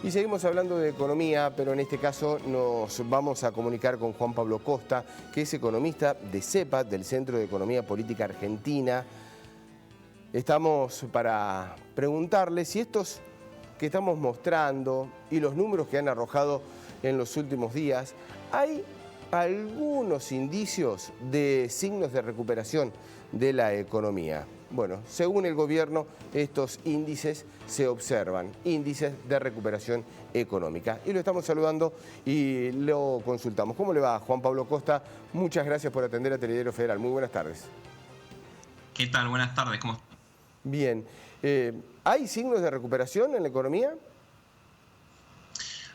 Y seguimos hablando de economía, pero en este caso nos vamos a comunicar con Juan Pablo Costa, que es economista de CEPAT, del Centro de Economía Política Argentina. Estamos para preguntarle si estos que estamos mostrando y los números que han arrojado en los últimos días, hay algunos indicios de signos de recuperación de la economía. Bueno, según el gobierno, estos índices se observan, índices de recuperación económica. Y lo estamos saludando y lo consultamos. ¿Cómo le va, Juan Pablo Costa? Muchas gracias por atender a Telediario Federal. Muy buenas tardes. ¿Qué tal? Buenas tardes, ¿cómo estás? Bien. ¿Hay signos de recuperación en la economía?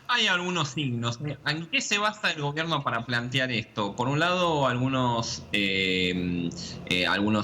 Hay algunos signos. ¿En qué se basa el gobierno para plantear esto? Por un lado, algunos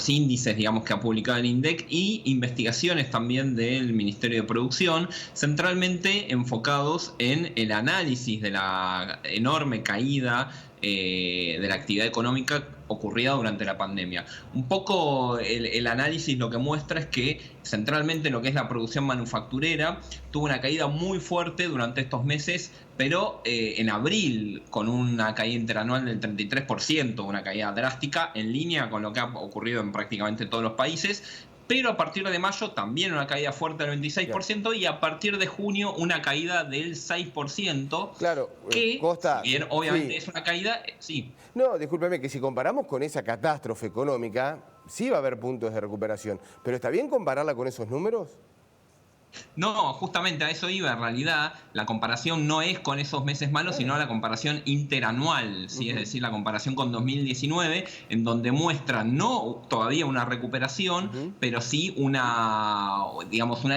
índices, digamos, que ha publicado el INDEC y investigaciones también del Ministerio de Producción, centralmente enfocados en el análisis de la enorme caída de la actividad económica ocurrida durante la pandemia. Un poco el análisis lo que muestra es que centralmente lo que es la producción manufacturera tuvo una caída muy fuerte durante estos meses, pero en abril con una caída interanual del 33%, una caída drástica en línea con lo que ha ocurrido en prácticamente todos los países. Pero a partir de mayo también una caída fuerte del 26% y a partir de junio una caída del 6%. Claro, que, Costa, si bien obviamente sí. es una caída, sí. No, discúlpeme, que si comparamos con esa catástrofe económica, sí va a haber puntos de recuperación. ¿Pero está bien compararla con esos números? No, justamente a eso iba. En realidad, la comparación no es con esos meses malos, sino la comparación interanual, ¿sí? Es decir, la comparación con 2019, en donde muestra no todavía una recuperación, pero sí una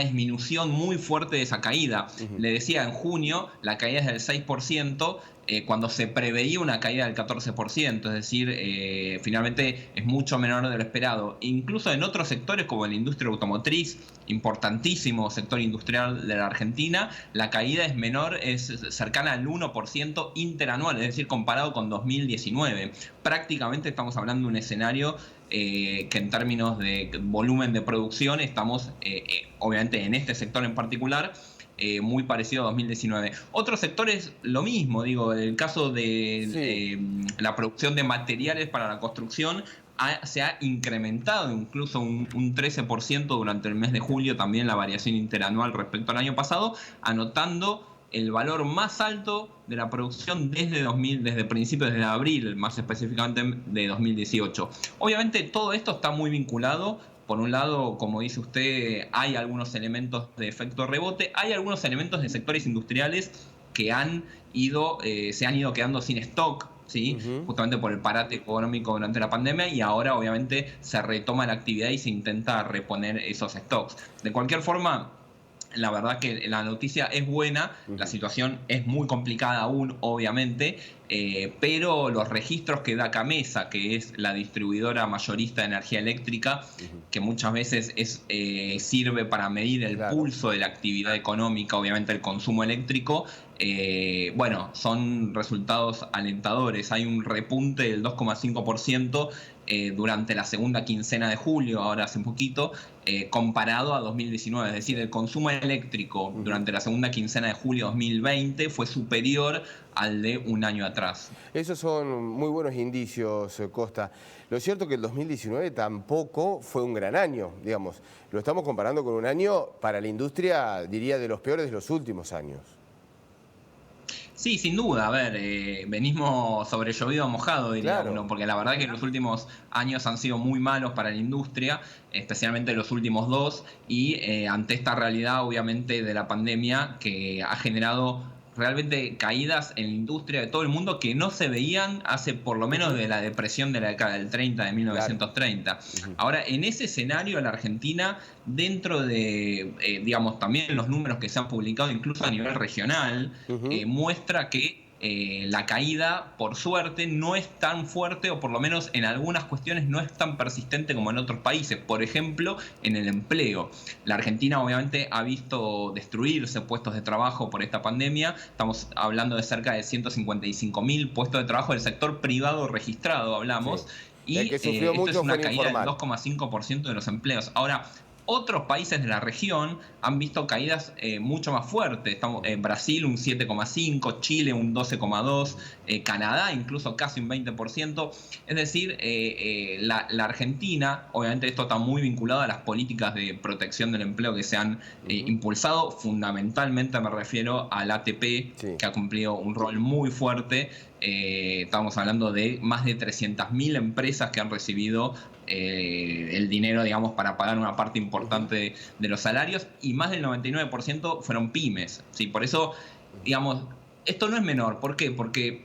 disminución muy fuerte de esa caída. Le decía, en junio la caída es del 6%, cuando se preveía una caída del 14%, es decir, finalmente es mucho menor de lo esperado. Incluso en otros sectores como la industria automotriz, importantísimo sector industrial de la Argentina, la caída es menor, es cercana al 1% interanual, es decir, comparado con 2019. Prácticamente estamos hablando de un escenario que en términos de volumen de producción estamos, obviamente en este sector en particular, muy parecido a 2019. Otros sectores lo mismo, digo, el caso de la producción de materiales para la construcción se ha incrementado incluso un 13% durante el mes de julio, también la variación interanual respecto al año pasado, anotando el valor más alto de la producción desde principios de abril, más específicamente de 2018. Obviamente todo esto está muy vinculado. Por un lado, como dice usted, hay algunos elementos de efecto rebote, hay algunos elementos de sectores industriales que se han ido quedando sin stock, ¿sí? Justamente por el parate económico durante la pandemia, y ahora obviamente se retoma la actividad y se intenta reponer esos stocks. De cualquier forma, la verdad que la noticia es buena, la situación es muy complicada aún, obviamente, pero los registros que da Camesa, que es la distribuidora mayorista de energía eléctrica, que muchas veces sirve para medir el pulso de la actividad económica, obviamente el consumo eléctrico, son resultados alentadores. Hay un repunte del 2,5% durante la segunda quincena de julio, ahora hace un poquito, comparado a 2019. Es decir, el consumo eléctrico durante la segunda quincena de julio 2020 fue superior al de un año atrás. Esos son muy buenos indicios, Costa. Lo cierto es que el 2019 tampoco fue un gran año, digamos. Lo estamos comparando con un año para la industria, diría, de los peores de los últimos años. Sí, sin duda. A ver, venimos sobre llovido mojado, diría uno, porque la verdad que los últimos años han sido muy malos para la industria, especialmente los últimos dos, y ante esta realidad, obviamente, de la pandemia, que ha generado realmente caídas en la industria de todo el mundo que no se veían hace por lo menos de la depresión de la década del 30, de 1930. Ahora, en ese escenario, la Argentina, dentro de, también los números que se han publicado incluso a nivel regional, muestra que la caída, por suerte, no es tan fuerte, o por lo menos en algunas cuestiones no es tan persistente como en otros países. Por ejemplo, en el empleo. La Argentina obviamente ha visto destruirse puestos de trabajo por esta pandemia. Estamos hablando de cerca de 155.000 puestos de trabajo del sector privado registrado, hablamos. Y el que sufrió esto mucho es una fue el caída del informal. 2,5% de los empleos. Ahora, Otros países de la región han visto caídas mucho más fuertes. Brasil un 7,5%, Chile un 12,2%, Canadá incluso casi un 20%. Es decir, la Argentina, obviamente esto está muy vinculado a las políticas de protección del empleo que se han impulsado. Fundamentalmente me refiero al ATP, sí, que ha cumplido un rol muy fuerte. Estamos hablando de más de 300.000 empresas que han recibido el dinero, digamos, para pagar una parte importante de los salarios, y más del 99% fueron pymes, ¿sí? Por eso, digamos, esto no es menor. ¿Por qué? Porque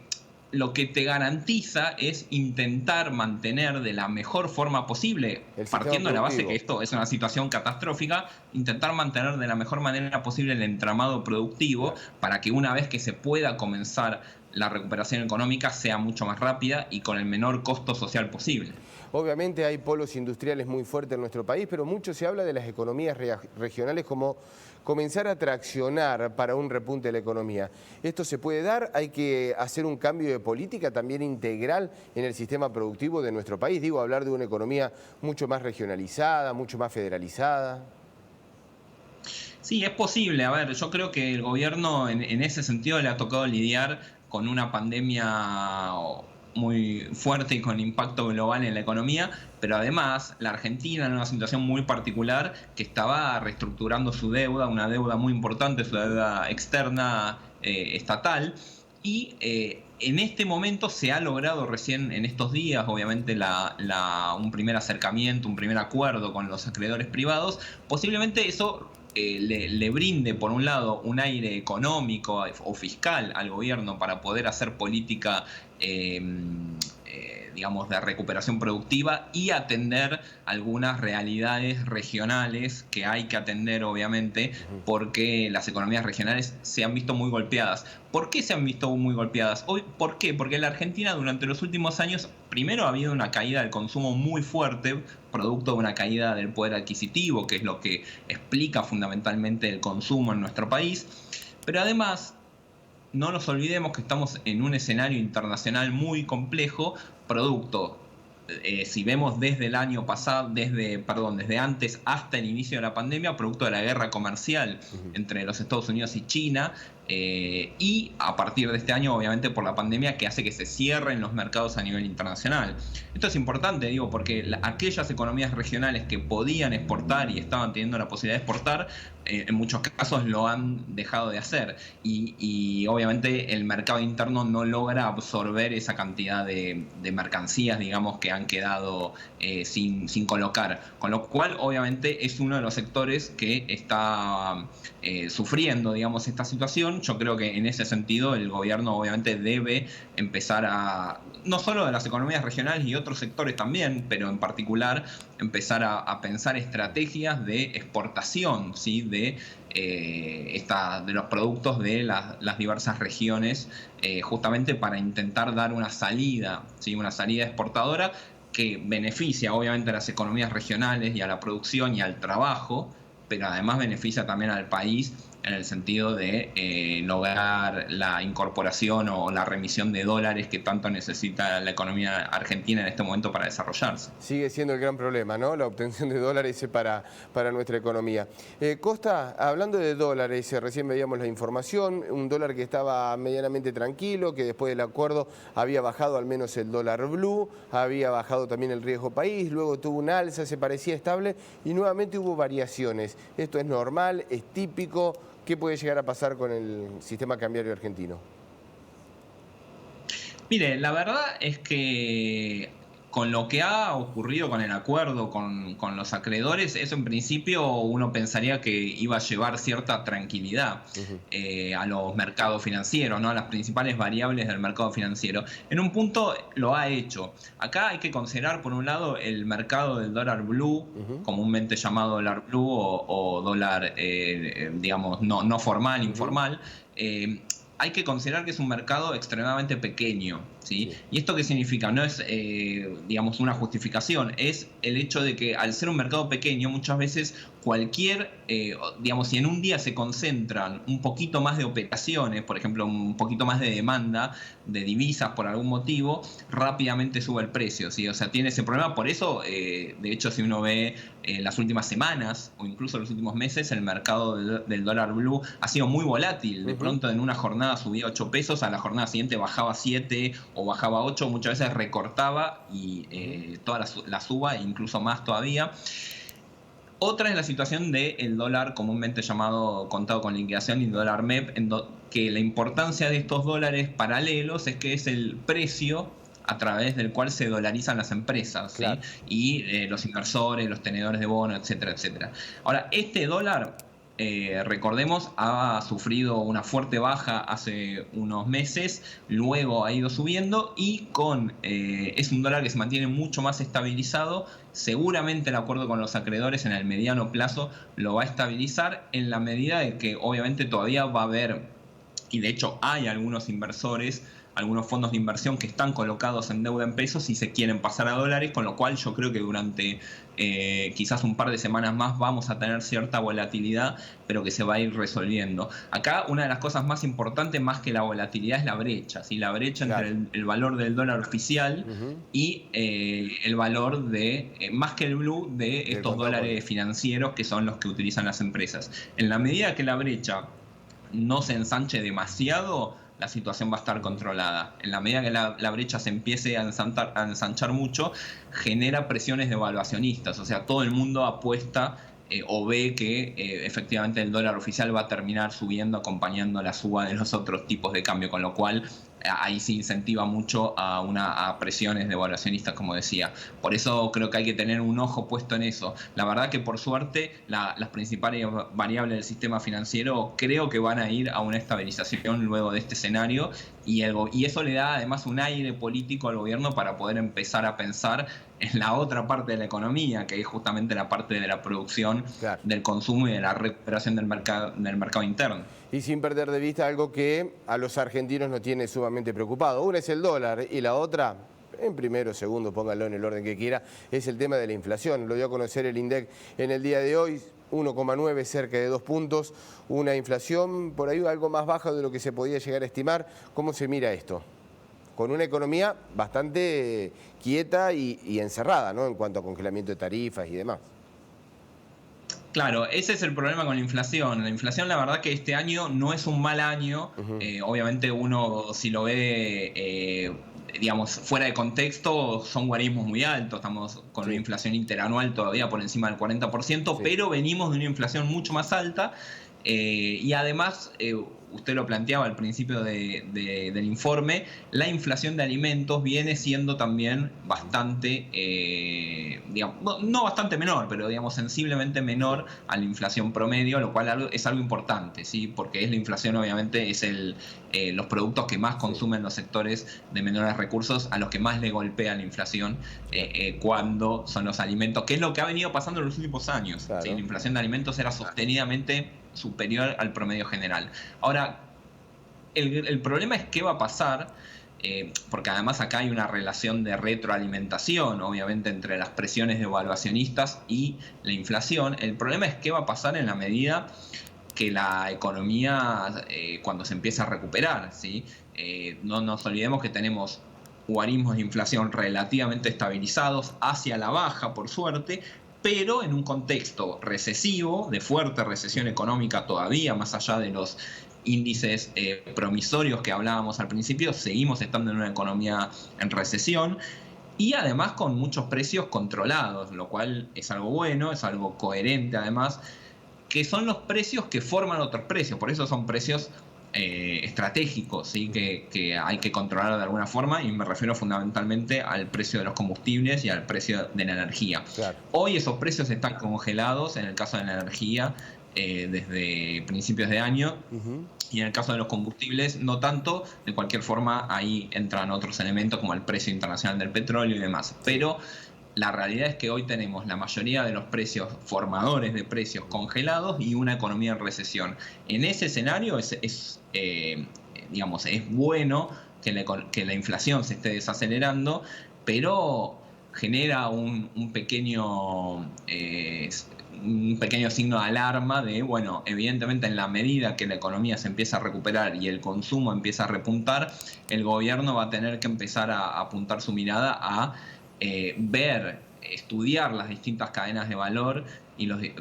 lo que te garantiza es intentar mantener de la mejor forma posible, partiendo de la base que esto es una situación catastrófica, intentar mantener de la mejor manera posible el entramado productivo para que una vez que se pueda comenzar la recuperación económica sea mucho más rápida y con el menor costo social posible. Obviamente hay polos industriales muy fuertes en nuestro país, pero mucho se habla de las economías regionales como comenzar a traccionar para un repunte de la economía. ¿Esto se puede dar? ¿Hay que hacer un cambio de política también integral en el sistema productivo de nuestro país? Digo, hablar de una economía mucho más regionalizada, mucho más federalizada. Sí, es posible. A ver, yo creo que el gobierno en ese sentido le ha tocado lidiar con una pandemia muy fuerte y con impacto global en la economía, pero además la Argentina en una situación muy particular que estaba reestructurando su deuda, una deuda muy importante, su deuda externa estatal, y en este momento se ha logrado recién en estos días, obviamente, un primer acercamiento, un primer acuerdo con los acreedores privados. Posiblemente eso le brinde, por un lado, un aire económico o fiscal al gobierno para poder hacer política digamos, de recuperación productiva y atender algunas realidades regionales que hay que atender, obviamente, porque las economías regionales se han visto muy golpeadas. ¿Por qué se han visto muy golpeadas? ¿Por qué? Porque en la Argentina durante los últimos años, primero ha habido una caída del consumo muy fuerte, producto de una caída del poder adquisitivo, que es lo que explica fundamentalmente el consumo en nuestro país, pero además no nos olvidemos que estamos en un escenario internacional muy complejo, producto, si vemos desde el año pasado, desde antes hasta el inicio de la pandemia, producto de la guerra comercial entre los Estados Unidos y China, y a partir de este año, obviamente, por la pandemia que hace que se cierren los mercados a nivel internacional. Esto es importante, digo, porque aquellas economías regionales que podían exportar y estaban teniendo la posibilidad de exportar, en muchos casos lo han dejado de hacer, y obviamente el mercado interno no logra absorber esa cantidad de mercancías, digamos, que han quedado sin colocar, con lo cual obviamente es uno de los sectores que está sufriendo, digamos, esta situación. Yo creo que en ese sentido el gobierno obviamente debe empezar a, no solo de las economías regionales y otros sectores también, pero en particular empezar a pensar estrategias de exportación, ¿sí? de los productos de las diversas regiones, justamente para intentar dar una salida, ¿sí? Una salida exportadora que beneficia obviamente a las economías regionales y a la producción y al trabajo, pero además beneficia también al país en el sentido de lograr la incorporación o la remisión de dólares que tanto necesita la economía argentina en este momento para desarrollarse. Sigue siendo el gran problema, ¿no? La obtención de dólares para nuestra economía. Costa, hablando de dólares, recién veíamos la información, un dólar que estaba medianamente tranquilo, que después del acuerdo había bajado al menos el dólar blue, había bajado también el riesgo país, luego tuvo un alza, se parecía estable y nuevamente hubo variaciones. ¿Esto es normal? ¿Es típico? ¿Qué puede llegar a pasar con el sistema cambiario argentino? Mire, la verdad es que con lo que ha ocurrido con el acuerdo con los acreedores, eso en principio uno pensaría que iba a llevar cierta tranquilidad a los mercados financieros, ¿no? A las principales variables del mercado financiero. En un punto lo ha hecho. Acá hay que considerar, por un lado, el mercado del dólar blue, comúnmente llamado dólar blue o dólar, digamos, no formal, informal. Hay que considerar que es un mercado extremadamente pequeño. ¿sí? ¿Y esto qué significa? No es, digamos, una justificación, es el hecho de que al ser un mercado pequeño, muchas veces digamos, si en un día se concentran un poquito más de operaciones, por ejemplo, un poquito más de demanda de divisas por algún motivo, rápidamente sube el precio, ¿sí? O sea, tiene ese problema. Por eso, de hecho, si uno ve las últimas semanas o incluso los últimos meses, el mercado del dólar blue ha sido muy volátil. De pronto en una jornada subía 8 pesos, a la jornada siguiente bajaba 7 o bajaba 8, muchas veces recortaba y toda la suba, e incluso más todavía. Otra es la situación del dólar comúnmente llamado contado con liquidación y dólar MEP, que la importancia de estos dólares paralelos es que es el precio a través del cual se dolarizan las empresas, ¿sí? Claro. Y los inversores, los tenedores de bonos, etcétera, etcétera. Ahora, este dólar, recordemos, ha sufrido una fuerte baja hace unos meses, luego ha ido subiendo y es un dólar que se mantiene mucho más estabilizado. Seguramente el acuerdo con los acreedores en el mediano plazo lo va a estabilizar en la medida de que obviamente todavía va a haber, y de hecho hay algunos inversores, algunos fondos de inversión que están colocados en deuda en pesos y se quieren pasar a dólares, con lo cual yo creo que durante quizás un par de semanas más vamos a tener cierta volatilidad, pero que se va a ir resolviendo. Acá una de las cosas más importantes, más que la volatilidad, es la brecha, ¿sí? La brecha entre el valor del dólar oficial y el valor más que el blue, de estos dólares financieros que son los que utilizan las empresas. En la medida que la brecha no se ensanche demasiado, la situación va a estar controlada. En la medida que la brecha se empiece a ensanchar mucho, genera presiones devaluacionistas. O sea, todo el mundo apuesta o ve que efectivamente el dólar oficial va a terminar subiendo, acompañando la suba de los otros tipos de cambio, con lo cual ahí se incentiva mucho a presiones devaluacionistas, como decía. Por eso creo que hay que tener un ojo puesto en eso. La verdad que por suerte las principales variables del sistema financiero creo que van a ir a una estabilización luego de este escenario, y eso le da además un aire político al gobierno para poder empezar a pensar en la otra parte de la economía, que es justamente la parte de la producción, del consumo y de la recuperación del mercado interno. Y sin perder de vista algo que a los argentinos nos tiene sumamente preocupados. Una es el dólar y la otra, en primero, segundo, póngalo en el orden que quiera, es el tema de la inflación. Lo dio a conocer el INDEC en el día de hoy, 1,9, cerca de 2 puntos, una inflación por ahí algo más baja de lo que se podía llegar a estimar. ¿Cómo se mira esto? Con una economía bastante quieta y encerrada, ¿no?, en cuanto a congelamiento de tarifas y demás. Claro, ese es el problema con la inflación. La inflación, la verdad que este año no es un mal año. Obviamente uno, si lo ve, digamos, fuera de contexto, son guarismos muy altos. Estamos con una inflación interanual todavía por encima del 40%, pero venimos de una inflación mucho más alta. Y además, usted lo planteaba al principio del informe, la inflación de alimentos viene siendo también bastante, digamos, no bastante menor, pero digamos sensiblemente menor a la inflación promedio, lo cual es algo importante, ¿sí? Porque es la inflación, obviamente, es los productos que más consumen los sectores de menores recursos, a los que más le golpea la inflación cuando son los alimentos, que es lo que ha venido pasando en los últimos años. ¿Sí? La inflación de alimentos era sostenidamente superior al promedio general. Ahora, el problema es qué va a pasar, porque además acá hay una relación de retroalimentación, obviamente, entre las presiones devaluacionistas y la inflación. El problema es qué va a pasar en la medida que la economía, cuando se empieza a recuperar, ¿sí? No nos olvidemos que tenemos guarismos de inflación relativamente estabilizados, hacia la baja, por suerte, pero en un contexto recesivo, de fuerte recesión económica todavía, más allá de los índices promisorios que hablábamos al principio, seguimos estando en una economía en recesión, y además con muchos precios controlados, lo cual es algo bueno, es algo coherente además, que son los precios que forman otros precios. Por eso son precios estratégicos, ¿sí? que hay que controlar de alguna forma, y me refiero fundamentalmente al precio de los combustibles y al precio de la energía. Hoy esos precios están congelados, en el caso de la energía, desde principios de año, y en el caso de los combustibles no tanto. De cualquier forma, ahí entran otros elementos como el precio internacional del petróleo y demás, pero la realidad es que hoy tenemos la mayoría de los precios formadores de precios congelados y una economía en recesión. En ese escenario digamos, es bueno que la inflación se esté desacelerando, pero genera un pequeño signo de alarma de, bueno, evidentemente en la medida que la economía se empieza a recuperar y el consumo empieza a repuntar, el gobierno va a tener que empezar a apuntar su mirada a estudiar las distintas cadenas de valor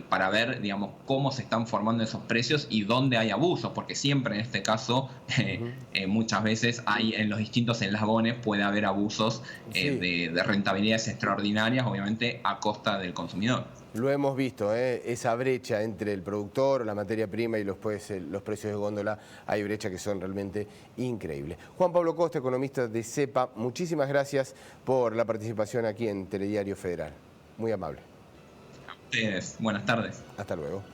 para ver, digamos, cómo se están formando esos precios y dónde hay abusos, porque siempre en este caso, muchas veces hay en los distintos eslabones puede haber abusos de rentabilidades extraordinarias, obviamente a costa del consumidor. Lo hemos visto, esa brecha entre el productor, la materia prima y los precios de góndola, hay brechas que son realmente increíbles. Juan Pablo Costa, economista de CEPA, muchísimas gracias por la participación aquí en Telediario Federal. Muy amable. A ustedes, buenas tardes. Hasta luego.